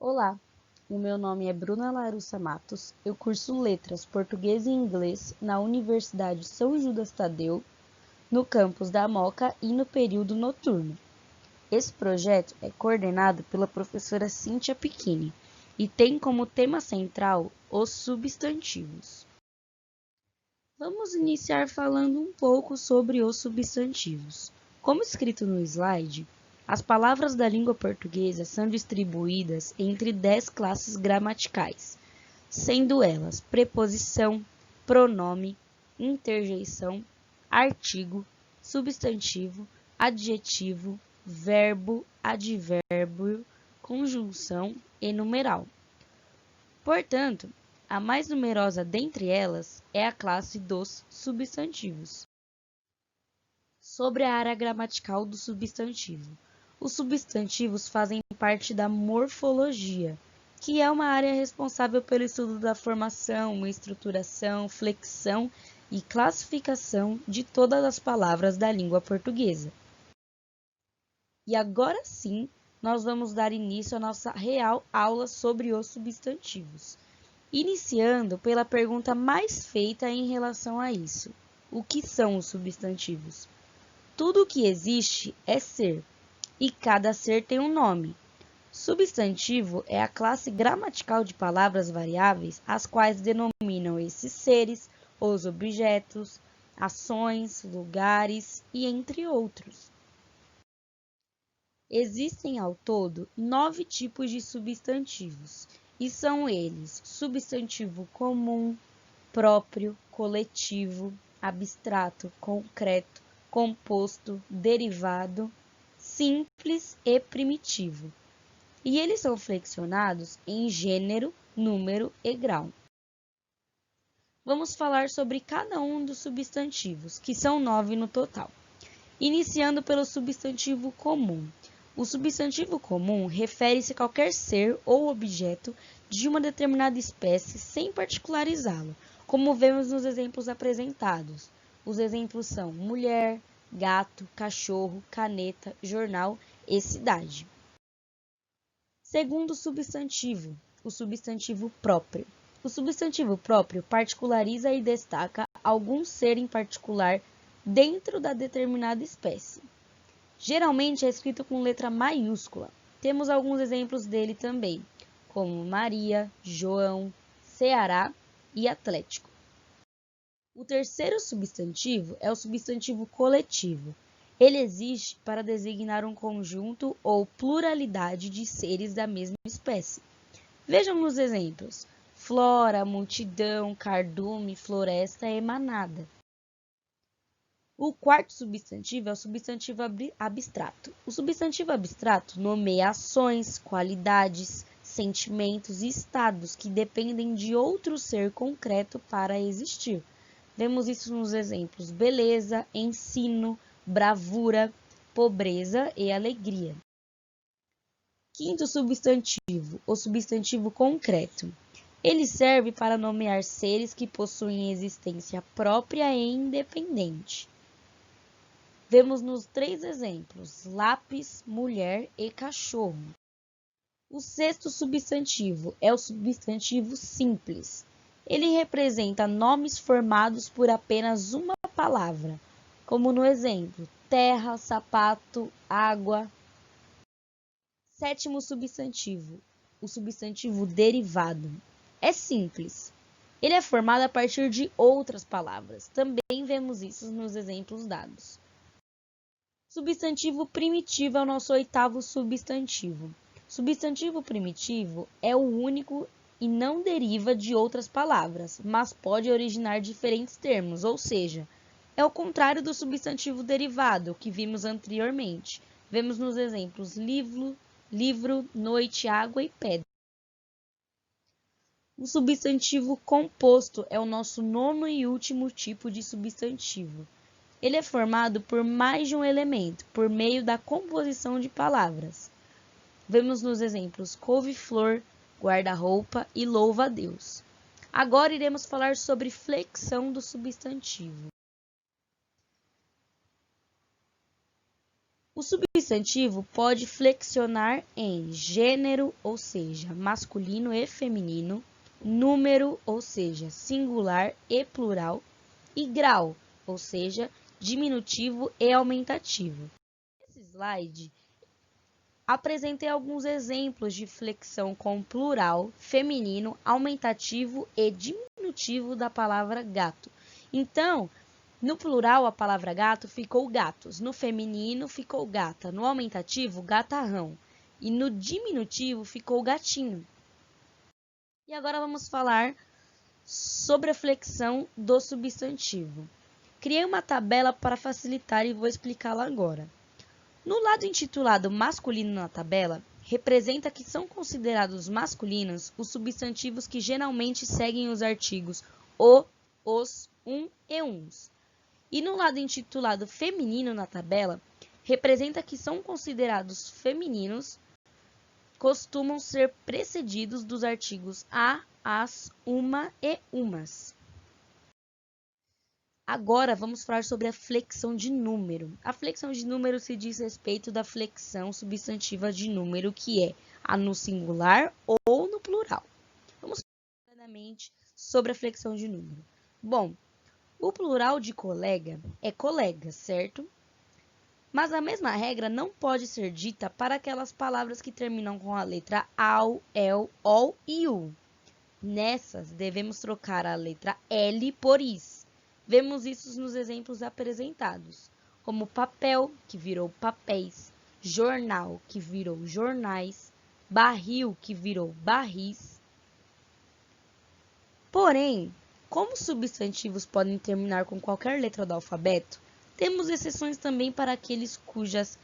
Olá, o meu nome é Bruna Larussa Matos, eu curso Letras Português e Inglês na Universidade São Judas Tadeu, no campus da Moca e no período noturno. Esse projeto é coordenado pela professora Cíntia Piquini e tem como tema central os substantivos. Vamos iniciar falando um pouco sobre os substantivos. Como escrito no slide, as palavras da língua portuguesa são distribuídas entre 10 classes gramaticais, sendo elas preposição, pronome, interjeição, artigo, substantivo, adjetivo, verbo, advérbio, conjunção e numeral. Portanto, a mais numerosa dentre elas é a classe dos substantivos. Sobre a área gramatical do substantivo. Os substantivos fazem parte da morfologia, que é uma área responsável pelo estudo da formação, estruturação, flexão e classificação de todas as palavras da língua portuguesa. E agora sim, nós vamos dar início à nossa real aula sobre os substantivos. Iniciando pela pergunta mais feita em relação a isso. O que são os substantivos? Tudo o que existe é ser, e cada ser tem um nome. Substantivo é a classe gramatical de palavras variáveis, as quais denominam esses seres, os objetos, ações, lugares e entre outros. Existem ao todo 9 tipos de substantivos, e são eles: substantivo comum, próprio, coletivo, abstrato, concreto, composto, derivado, simples e primitivo. E eles são flexionados em gênero, número e grau. Vamos falar sobre cada um dos substantivos, que são 9 no total. Iniciando pelo substantivo comum. O substantivo comum refere-se a qualquer ser ou objeto de uma determinada espécie sem particularizá-lo, como vemos nos exemplos apresentados. Os exemplos são mulher, gato, cachorro, caneta, jornal e cidade. Segundo substantivo, o substantivo próprio. O substantivo próprio particulariza e destaca algum ser em particular dentro da determinada espécie. Geralmente é escrito com letra maiúscula. Temos alguns exemplos dele também, como Maria, João, Ceará e Atlético. O terceiro substantivo é o substantivo coletivo. Ele existe para designar um conjunto ou pluralidade de seres da mesma espécie. Vejam nos exemplos: flora, multidão, cardume, floresta e manada. O quarto substantivo é o substantivo abstrato. O substantivo abstrato nomeia ações, qualidades, sentimentos e estados que dependem de outro ser concreto para existir. Vemos isso nos exemplos beleza, ensino, bravura, pobreza e alegria. Quinto substantivo, o substantivo concreto. Ele serve para nomear seres que possuem existência própria e independente. Vemos nos 3 exemplos: lápis, mulher e cachorro. O sexto substantivo é o substantivo simples. Ele representa nomes formados por apenas uma palavra, como no exemplo: terra, sapato, água. Sétimo substantivo, o substantivo derivado. É simples. Ele é formado a partir de outras palavras. Também vemos isso nos exemplos dados. Substantivo primitivo é o nosso oitavo substantivo. Substantivo primitivo é o único e não deriva de outras palavras, mas pode originar diferentes termos, ou seja, é o contrário do substantivo derivado, que vimos anteriormente. Vemos nos exemplos livro, noite, água e pedra. O substantivo composto é o nosso nono e último tipo de substantivo. Ele é formado por mais de um elemento, por meio da composição de palavras. Vemos nos exemplos couve-flor, guarda-roupa e louva-a-Deus. Agora iremos falar sobre flexão do substantivo. O substantivo pode flexionar em gênero, ou seja, masculino e feminino, número, ou seja, singular e plural, e grau, ou seja, diminutivo e aumentativo. Nesse slide, apresentei alguns exemplos de flexão com plural, feminino, aumentativo e diminutivo da palavra gato. Então, no plural, a palavra gato ficou gatos, no feminino ficou gata, no aumentativo, gatarrão, e no diminutivo ficou gatinho. E agora vamos falar sobre a flexão do substantivo. Criei uma tabela para facilitar e vou explicá-la agora. No lado intitulado masculino na tabela, representa que são considerados masculinos os substantivos que geralmente seguem os artigos o, os, e uns. E no lado intitulado feminino na tabela, representa que são considerados femininos, costumam ser precedidos dos artigos a, as, uma e umas. Agora vamos falar sobre a flexão de número. A flexão de número se diz respeito da flexão substantiva de número, que é a no singular ou no plural. Vamos falar rapidamente sobre a flexão de número. Bom, o plural de colega é colega, certo? Mas a mesma regra não pode ser dita para aquelas palavras que terminam com a letra AU, EL, OL e U. Nessas, devemos trocar a letra L por IS. Vemos isso nos exemplos apresentados, como papel, que virou papéis, jornal, que virou jornais, barril, que virou barris. Porém, como substantivos podem terminar com qualquer letra do alfabeto, temos exceções também para aqueles cujas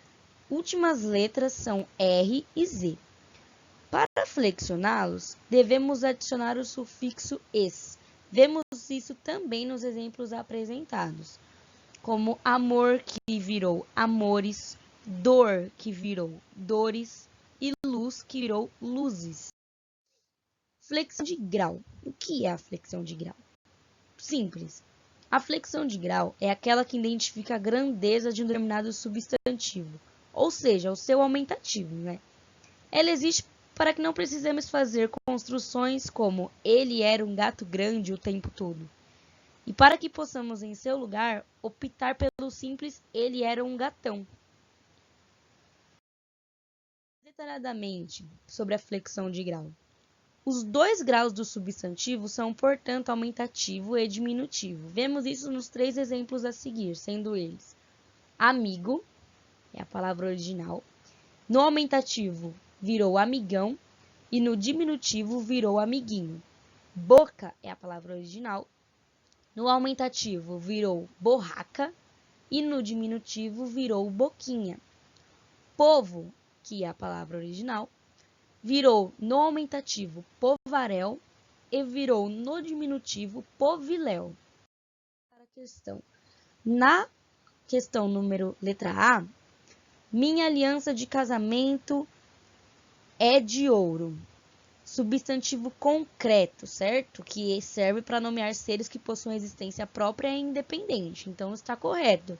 últimas letras são R e Z. Para flexioná-los, devemos adicionar o sufixo -es. Vemos isso também nos exemplos apresentados, como amor, que virou amores, dor, que virou dores, e luz, que virou luzes. Flexão de grau. O que é a flexão de grau? Simples. A flexão de grau é aquela que identifica a grandeza de um determinado substantivo, ou seja, o seu aumentativo, né? Ela existe para que não precisemos fazer construções como ele era um gato grande o tempo todo. E para que possamos, em seu lugar, optar pelo simples ele era um gatão. Detalhadamente sobre a flexão de grau. Os dois graus do substantivo são, portanto, aumentativo e diminutivo. Vemos isso nos 3 exemplos a seguir, sendo eles amigo, é a palavra original, no aumentativo virou amigão e no diminutivo virou amiguinho. Boca é a palavra original, no aumentativo virou borraca e no diminutivo virou boquinha. Povo, que é a palavra original, virou no aumentativo povaréu e virou no diminutivo poviléu. Na questão número letra A, minha aliança de casamento é de ouro. Substantivo concreto, certo? Que serve para nomear seres que possuem existência própria e independente. Então, está correto.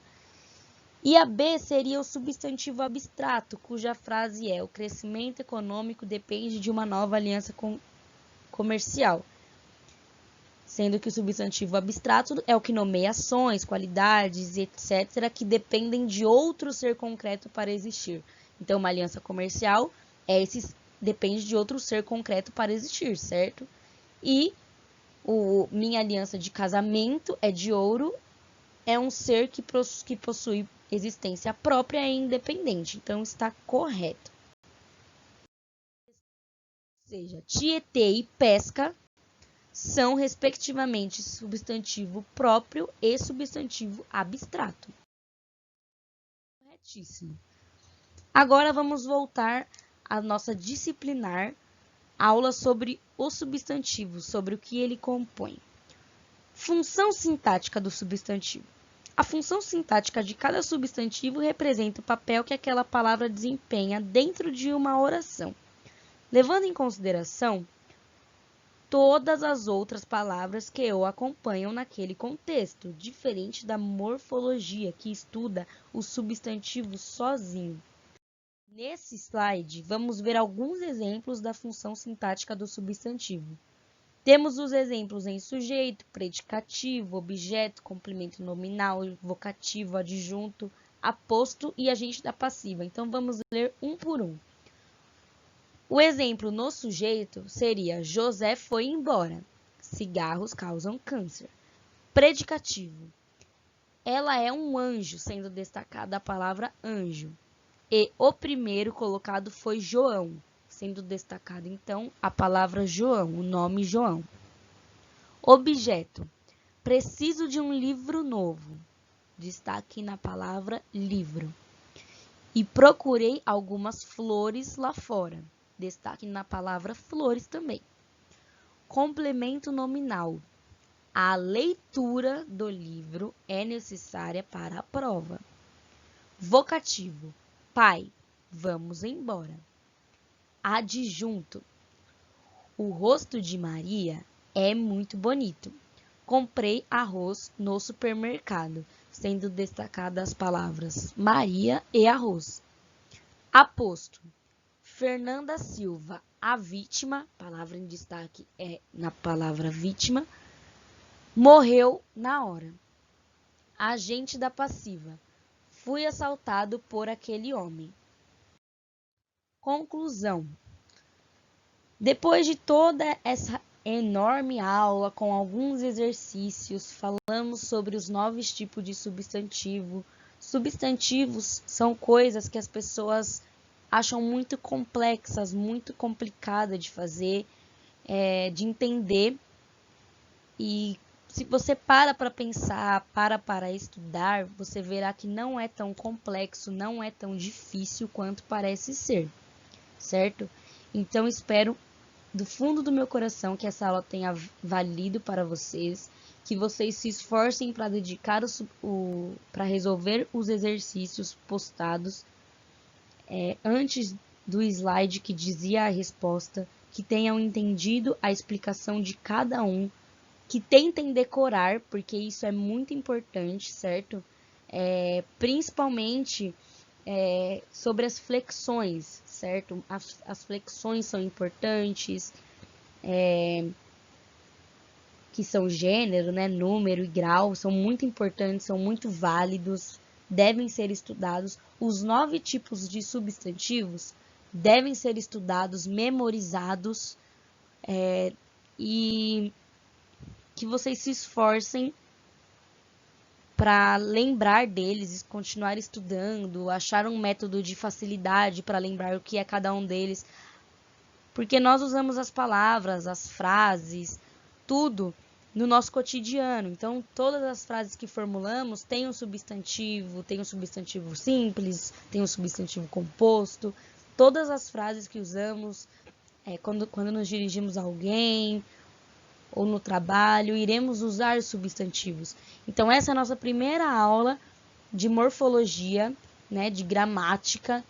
E a B seria o substantivo abstrato, cuja frase é: o crescimento econômico depende de uma nova aliança comercial. Sendo que o substantivo abstrato é o que nomeia ações, qualidades, etc., que dependem de outro ser concreto para existir. Então, uma aliança comercial depende de outro ser concreto para existir, certo? E minha aliança de casamento é de ouro, é um ser que possui existência própria e independente. Então, está correto. Ou seja, Tietê e pesca são, respectivamente, substantivo próprio e substantivo abstrato. Corretíssimo. Agora, vamos voltar à nossa disciplinar, aula sobre o substantivo, sobre o que ele compõe. Função sintática do substantivo. A função sintática de cada substantivo representa o papel que aquela palavra desempenha dentro de uma oração. Levando em consideração todas as outras palavras que o acompanham naquele contexto, diferente da morfologia, que estuda os substantivos sozinho. Nesse slide, vamos ver alguns exemplos da função sintática do substantivo. Temos os exemplos em sujeito, predicativo, objeto, complemento nominal, vocativo, adjunto, aposto e agente da passiva. Então, vamos ler um por um. O exemplo no sujeito seria: José foi embora. Cigarros causam câncer. Predicativo: ela é um anjo, sendo destacada a palavra anjo. E o primeiro colocado foi João, sendo destacada então a palavra João, o nome João. Objeto: preciso de um livro novo. Destaque na palavra livro. E procurei algumas flores lá fora. Destaque na palavra flores também. Complemento nominal: a leitura do livro é necessária para a prova. Vocativo: pai, vamos embora. Adjunto: o rosto de Maria é muito bonito. Comprei arroz no supermercado, sendo destacadas as palavras Maria e arroz. Aposto: Fernanda Silva, a vítima, palavra em destaque é na palavra vítima, morreu na hora. Agente da passiva: fui assaltado por aquele homem. Conclusão: depois de toda essa enorme aula com alguns exercícios, falamos sobre os 9 tipos de substantivo. Substantivos são coisas que as pessoas acham muito complexas, muito complicada de fazer, de entender. E se você para pensar, para estudar, você verá que não é tão complexo, não é tão difícil quanto parece ser, certo? Então, espero do fundo do meu coração que essa aula tenha valido para vocês, que vocês se esforcem para dedicar para resolver os exercícios postados antes do slide que dizia a resposta, que tenham entendido a explicação de cada um, que tentem decorar, porque isso é muito importante, certo? Principalmente sobre as flexões, certo? As flexões são importantes, que são gênero, né, número e grau, são muito importantes, são muito válidos, devem ser estudados. Os 9 tipos de substantivos devem ser estudados, memorizados, e que vocês se esforcem para lembrar deles, continuar estudando, achar um método de facilidade para lembrar o que é cada um deles, porque nós usamos as palavras, as frases, tudo no nosso cotidiano. Então, todas as frases que formulamos têm um substantivo simples, tem um substantivo composto. Todas as frases que usamos quando nos dirigimos a alguém ou no trabalho, iremos usar substantivos. Então, essa é a nossa primeira aula de morfologia, né, de gramática,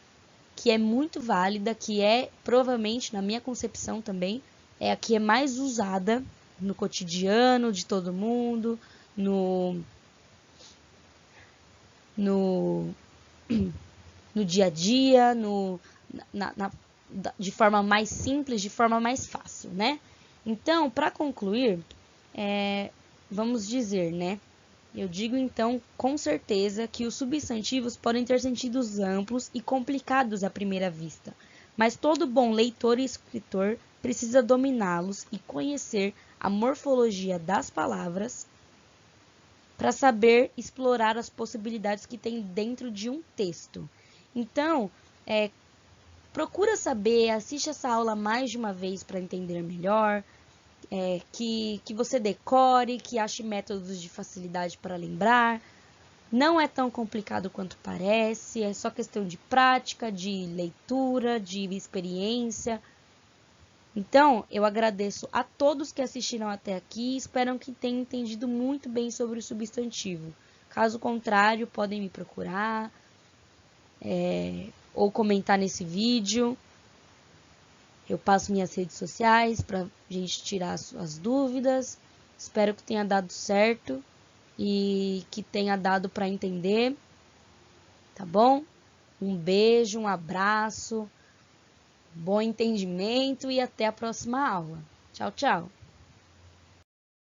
que é muito válida, que é, provavelmente, na minha concepção também, é a que é mais usada no cotidiano de todo mundo, no dia a dia, de forma mais simples, de forma mais fácil, né? Então, para concluir, vamos dizer, né? Eu digo, então, com certeza que os substantivos podem ter sentidos amplos e complicados à primeira vista, mas todo bom leitor e escritor precisa dominá-los e conhecer a morfologia das palavras para saber explorar as possibilidades que tem dentro de um texto. Então, procura saber, assiste essa aula mais de uma vez para entender melhor, que você decore, que ache métodos de facilidade para lembrar. Não é tão complicado quanto parece, é só questão de prática, de leitura, de experiência. Então, eu agradeço a todos que assistiram até aqui e espero que tenham entendido muito bem sobre o substantivo. Caso contrário, podem me procurar ou comentar nesse vídeo. Eu passo minhas redes sociais para a gente tirar as dúvidas. Espero que tenha dado certo e que tenha dado para entender, tá bom? Um beijo, um abraço, bom entendimento e até a próxima aula. Tchau, tchau!